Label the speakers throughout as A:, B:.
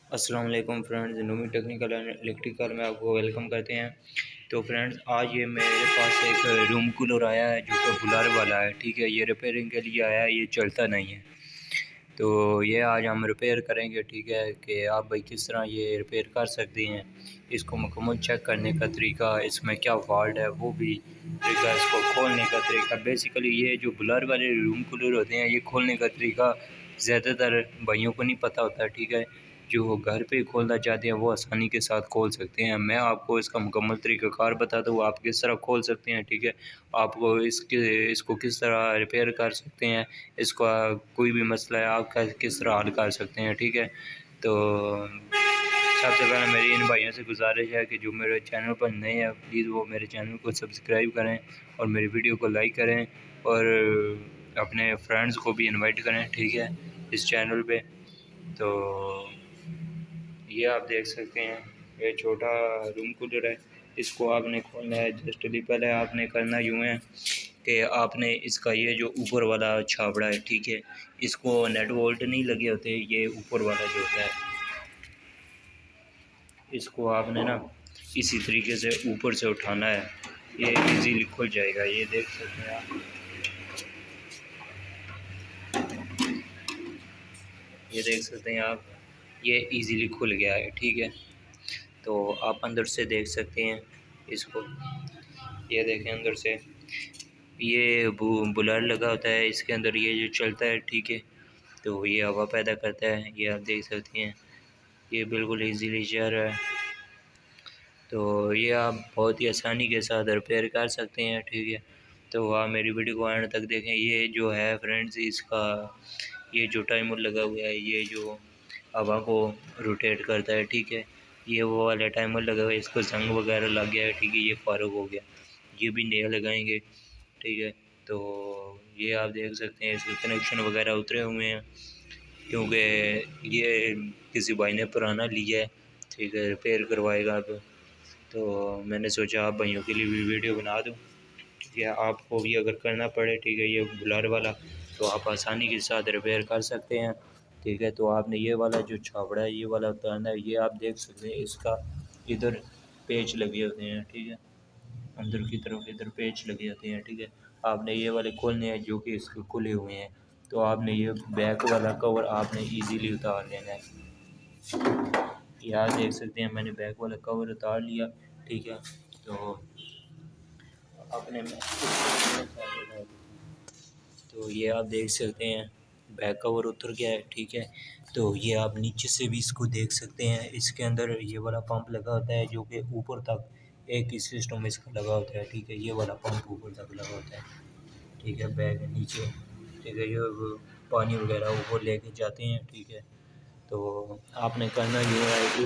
A: अस्सलाम वालेकुम friends, नूमी technical and electrical में आपको वेलकम करते हैं। तो फ्रेंड्स, आज ये मेरे पास एक रूम कूलर आया है जो कि बुलार वाला है। ठीक है, ये रिपेयरिंग के लिए आया है, ये चलता नहीं है। तो ये आज हम रिपेयर करेंगे। ठीक है कि आप भाई किस तरह ये रिपेयर कर सकते हैं, इसको मुकम्मल चेक करने का तरीका, इसमें क्या फॉल्ट है वो भी तरीका, इसको खोलने का तरीका। बेसिकली ये जो बुलार वाले रूम कूलर होते हैं, ये खोलने का तरीका ज़्यादातर भाइयों को नहीं पता होता। ठीक है, जो घर पे खोलना चाहते हैं वो आसानी के साथ खोल सकते हैं। मैं आपको इसका मुकम्मल तरीक़ाकार बताता हूँ, आप किस तरह खोल सकते हैं। ठीक है, आपको इसको किस तरह रिपेयर कर सकते हैं, इसका कोई भी मसला है आप किस तरह हल कर सकते हैं। ठीक है, तो सबसे पहले मेरी इन भाइयों से गुजारिश है कि जो मेरे चैनल पर नए हैं प्लीज़ वो मेरे चैनल को सब्सक्राइब करें और मेरी वीडियो को लाइक करें और अपने फ्रेंड्स को भी इनवाइट करें। ठीक है, इस चैनल पे। तो ये आप देख सकते हैं, ये छोटा रूम कूलर है। इसको आपने खोलना है। जस्टली पहले आपने करना यूँ है कि आपने इसका ये जो ऊपर वाला छाबड़ा है, ठीक है, इसको नेट वोल्ट नहीं लगे होते, ये ऊपर वाला जो होता है, इसको आपने ना इसी तरीके से ऊपर से उठाना है। ये इजीली खुल जाएगा। ये देख सकते हैं आप, ये देख सकते हैं आप, ये इजीली खुल गया है। ठीक है, तो आप अंदर से देख सकते हैं इसको, ये देखें अंदर से, ये बुलर लगा होता है इसके अंदर, ये जो चलता है। ठीक है, तो ये हवा पैदा करता है, ये आप देख सकते हैं, ये बिल्कुल इजीली चल रहा है। तो ये आप बहुत ही आसानी के साथ रिपेयर कर सकते हैं। ठीक है, तो आप मेरी वीडियो को एंड तक देखें। ये जो है फ्रेंड्स, इसका ये जो टाइमर लगा हुआ है, ये जो हवा को रोटेट करता है। ठीक है, ये वो वाला टाइमर लगा हुआ है, इसको जंग वगैरह लग गया है। ठीक है, ये फारुक हो गया, ये भी नया लगाएंगे। ठीक है, तो ये आप देख सकते हैं, इसके कनेक्शन वगैरह उतरे हुए हैं क्योंकि ये किसी भाई ने पुराना लिया है। ठीक है, रिपेयर करवाएगा अब, तो मैंने सोचा आप भाइयों के लिए भी वीडियो बना दूं। ठीक है, आपको भी अगर करना पड़े, ठीक है, ये बुलार वाला, तो आप आसानी के साथ रिपेयर कर सकते हैं। ठीक है, तो आपने ये वाला जो छाबड़ा है, ये वाला उतारना है। ये आप देख सकते हैं, इसका इधर पेच लगे होते हैं। ठीक है, अंदर की तरफ इधर पेच लगे होते हैं। ठीक है, आपने ये वाले खोलने हैं जो कि इसके खुले हुए हैं, तो आपने ये बैक वाला कवर आपने इजीली उतार लेना है। यहाँ देख सकते हैं, मैंने बैक वाला कवर उतार लिया। ठीक है, तो अपने तो ये आप देख सकते हैं, बैक कवर उतर गया है। ठीक है, तो ये आप नीचे से भी इसको देख सकते हैं, इसके अंदर ये वाला पंप लगा होता है जो कि ऊपर तक एक ही सिस्टम इसका लगा होता है। ठीक है, ये वाला पंप ऊपर तक लगा होता है। ठीक है, बैग नीचे, ठीक है, ये पानी वगैरह ऊपर लेके जाते हैं। ठीक है, तो आपने करना ये है,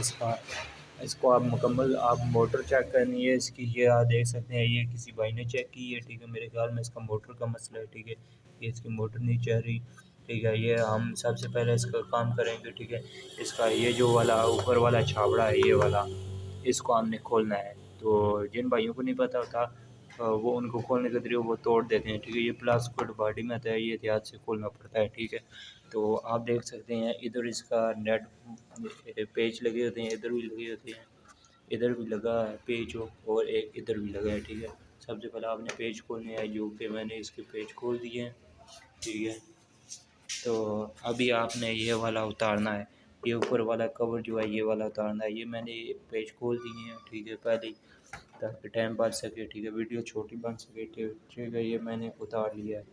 A: इसको आप मुकम्मल आप मोटर चेक करनी है इसकी। ये आप देख सकते हैं, ये किसी भाई ने चेक की है। ठीक है, मेरे ख्याल में इसका मोटर का मसला है। ठीक है, ये इसकी मोटर नहीं चल रही। ठीक है, ये हम सबसे पहले इसका काम करेंगे। ठीक है, इसका ये जो वाला ऊपर वाला छाबड़ा है, ये वाला, इसको हमने खोलना है। तो जिन भाइयों को नहीं पता होता वो उनको खोलने के तरीके वो तोड़ देते हैं। ठीक है, ये प्लास्टिक बॉडी में आता है, ये एहतियात से खोलना पड़ता है। ठीक है, तो आप देख सकते हैं, इधर इसका नेट पेच लगे होते हैं, इधर भी लगे होते हैं, इधर भी लगा है पेच और एक इधर भी लगा है। ठीक है, सबसे पहले आपने पेज खोलने हैं, जो कि मैंने इसके पेज खोल दिए हैं। ठीक है, तो अभी आपने ये वाला उतारना है, ये ऊपर वाला कवर जो है ये वाला उतारना है। ये मैंने पेज खोल दिए हैं। ठीक है, पहले ही, ताकि टाइम बच सके। ठीक है, वीडियो छोटी बन सके। ठीक है, ये मैंने उतार लिया है।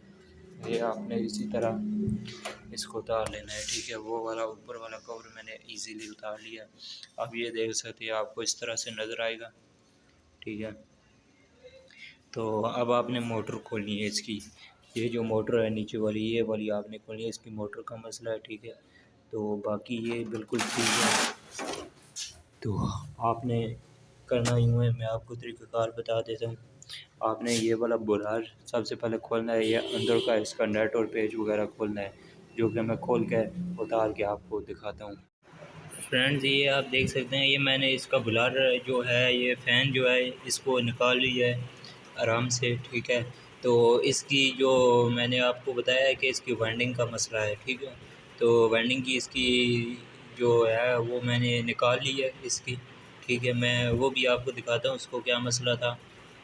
A: ये आपने इसी तरह इसको उतार लेना है। ठीक है, वो वाला ऊपर वाला कवर मैंने इजीली उतार लिया है। अब ये देख सकते हैं, आपको इस तरह से नज़र आएगा। ठीक है, तो अब आपने मोटर खोलनी है इसकी। ये जो मोटर है नीचे वाली, ये वाली आपने खोलनी है, इसकी मोटर का मसला है। ठीक है, तो बाकी ये बिल्कुल ठीक है। तो आपने करना यूँ है, मैं आपको तरीक़ाकार बता देता हूँ। आपने ये वाला बुलार सबसे पहले खोलना है, ये अंदर का इसका नट और पेच वगैरह खोलना है, जो कि मैं खोल के उतार के आपको दिखाता हूँ। फ्रेंड्स, ये आप देख सकते हैं, ये मैंने इसका बुलार जो है, ये फ़ैन जो है, इसको निकाल लिया है आराम से। ठीक है, तो इसकी जो मैंने आपको बताया है कि इसकी वाइंडिंग का मसला है। ठीक है, तो वाइंडिंग की इसकी जो है वो मैंने निकाल ली है इसकी, ठीक है। मैं वो भी आपको दिखाता हूँ उसको क्या मसला था,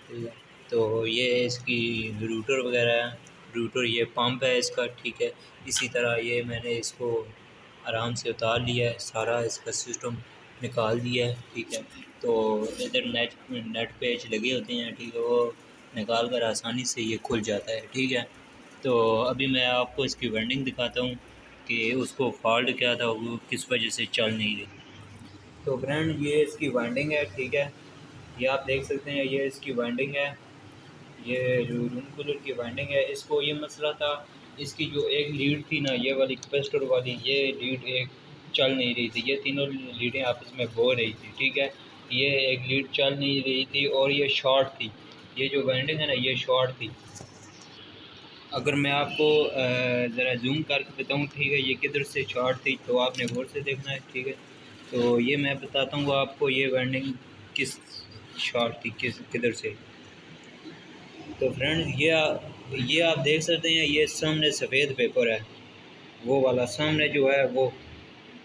A: ठीक है। तो ये इसकी रूटर वगैरह है, रूटर ये पंप है इसका, ठीक है। इसी तरह ये मैंने इसको आराम से उतार लिया है, सारा इसका सिस्टम निकाल दिया है, ठीक है। तो इधर नेट पेज लगे होते हैं, ठीक है, वो निकाल कर आसानी से ये खुल जाता है, ठीक है। तो अभी मैं आपको इसकी वाइंडिंग दिखाता हूँ कि उसको फॉल्ट क्या था, वो किस वजह से चल नहीं रही। तो फ्रेंड ये इसकी वाइंडिंग है, ठीक है। ये आप देख सकते हैं, ये इसकी वाइंडिंग है, ये रूम कूलर की वाइंडिंग है। इसको ये मसला था, इसकी जो एक लीड थी ना, ये वाली कैपेसिटर वाली, ये लीड एक चल नहीं रही थी, ये तीनों लीडें आपस में बो रही थी, ठीक है। ये एक लीड चल नहीं रही थी और ये शॉर्ट थी, ये जो वाइंडिंग है ना ये शॉर्ट थी। अगर मैं आपको ज़रा जूम करके बताऊँ, ठीक है, ये किधर से शॉर्ट थी तो आपने गौर से देखना है, ठीक है। तो ये मैं बताता हूँ आपको ये वाइंडिंग किस शॉर्ट थी, किधर से। तो फ्रेंड ये आप देख सकते हैं, ये सामने सफ़ेद पेपर है, वो वाला सामने जो है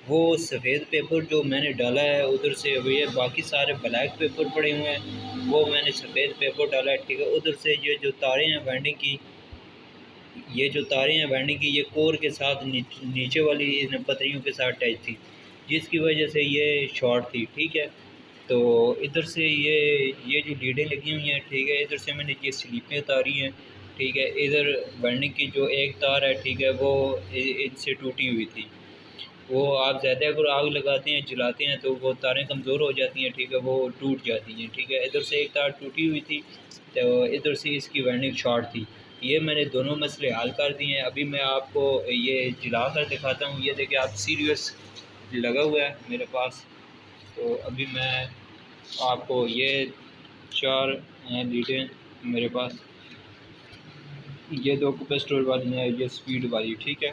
A: वो सफ़ेद पेपर जो मैंने डाला है उधर से, ये बाकी सारे ब्लैक पेपर पड़े हुए हैं, वो मैंने सफ़ेद पेपर डाला है, ठीक है। उधर से ये जो तारें हैं वाइंडिंग की, ये जो तारें हैं वाइंडिंग की, ये कोर के साथ नीचे वाली इन पतरियों के साथ अटैच थी, जिसकी वजह से ये शॉर्ट थी, ठीक है। तो इधर से ये जो लीडें लगी हुई हैं, ठीक है, इधर से मैंने ये स्लीपें उतारी हैं, ठीक है। इधर वाइंडिंग की जो एक तार है, ठीक है, वो इनसे टूटी हुई थी, वो आप ज़्यादा अगर आग लगाते हैं जलाते हैं तो वो तारें कमज़ोर हो जाती हैं, ठीक है, वो टूट जाती हैं, ठीक है। इधर से एक तार टूटी हुई थी, तो इधर से इसकी वाइंडिंग शॉर्ट थी। ये मैंने दोनों मसले हल कर दिए हैं। अभी मैं आपको ये जला कर दिखाता हूँ, ये देखिए आप सीरियस लगा हुआ है मेरे पास। तो अभी मैं आपको ये 4 लीडें मेरे पास, ये 2 कैपेसिटर वाली हैं, ये स्पीड वाली, ठीक है।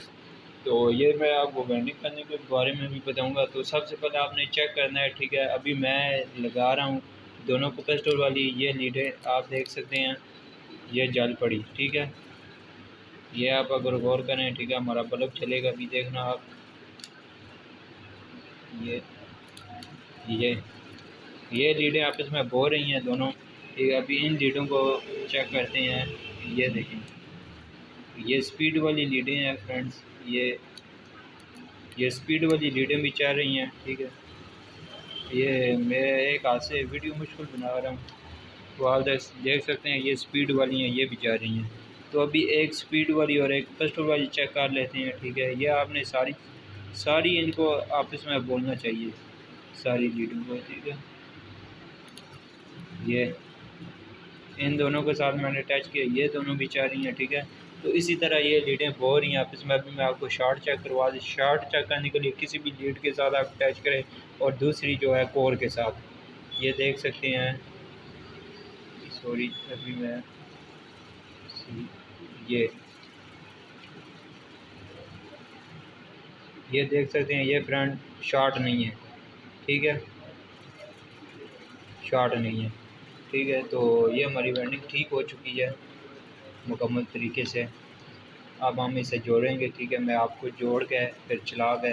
A: तो ये मैं आपको वेल्डिंग करने के बारे में भी बताऊंगा। तो सबसे पहले आपने चेक करना है, ठीक है। अभी मैं लगा रहा हूँ दोनों कैपेसिटर वाली ये लीडें, आप देख सकते हैं ये जल पड़ी, ठीक है। ये आप अगर गौर करें, ठीक है, हमारा बल्ब चलेगा भी, देखना आप, ये ये ये लीडें आपस में बो रही हैं दोनों, ठीक है। अभी इन लीडों को चेक करते हैं, ये देखें, ये स्पीड वाली लीडें हैं फ्रेंड्स, ये स्पीड वाली लीडें भी चल रही हैं, ठीक है। ये मैं एक हाथ से वीडियो मुश्किल बना रहा हूँ, तो आप देख सकते हैं ये स्पीड वाली हैं, ये भी जा रही हैं। तो अभी एक स्पीड वाली और एक कैपेसिटर वाली चेक कर लेते हैं, ठीक है। ये आपने सारी इनको आपस में बोलना चाहिए, सारी लीडों को, ठीक है। ये इन दोनों के साथ मैंने अटैच किया, ये दोनों भी चल रही हैं, ठीक है। तो इसी तरह ये लीडें बो रही हैं आपस में। अभी मैं आपको शॉर्ट चेक करवा दूँ। शॉर्ट चेक करने के लिए किसी भी लीड के साथ आप अटैच करें और दूसरी जो है कोर के साथ, ये देख सकते हैं, सॉरी अभी मैं ये ये देख सकते हैं, ये फ्रंट शॉर्ट नहीं है, ठीक है, शॉर्ट नहीं है, ठीक है। तो ये हमारी वेल्डिंग ठीक हो चुकी है मुकम्मल तरीके से। अब हम इसे जोड़ेंगे, ठीक है। मैं आपको जोड़ के फिर चला के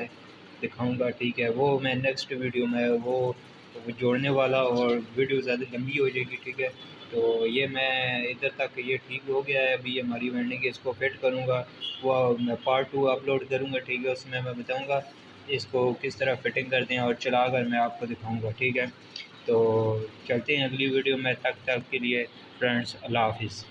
A: दिखाऊंगा, ठीक है। वो मैं नेक्स्ट वीडियो में वो जोड़ने वाला, और वीडियो ज़्यादा लंबी हो जाएगी, ठीक है। तो ये मैं इधर तक ये ठीक हो गया है। अभी हमारी वेल्डिंग, इसको फिट करूँगा, वो मैं पार्ट 2 अपलोड करूँगा, ठीक है। उसमें मैं बताऊँगा इसको किस तरह फिटिंग करते हैं और चला कर मैं आपको दिखाऊँगा, ठीक है। तो चलते हैं अगली वीडियो में, तक के लिए फ्रेंड्स, अल्लाह हाफिज़।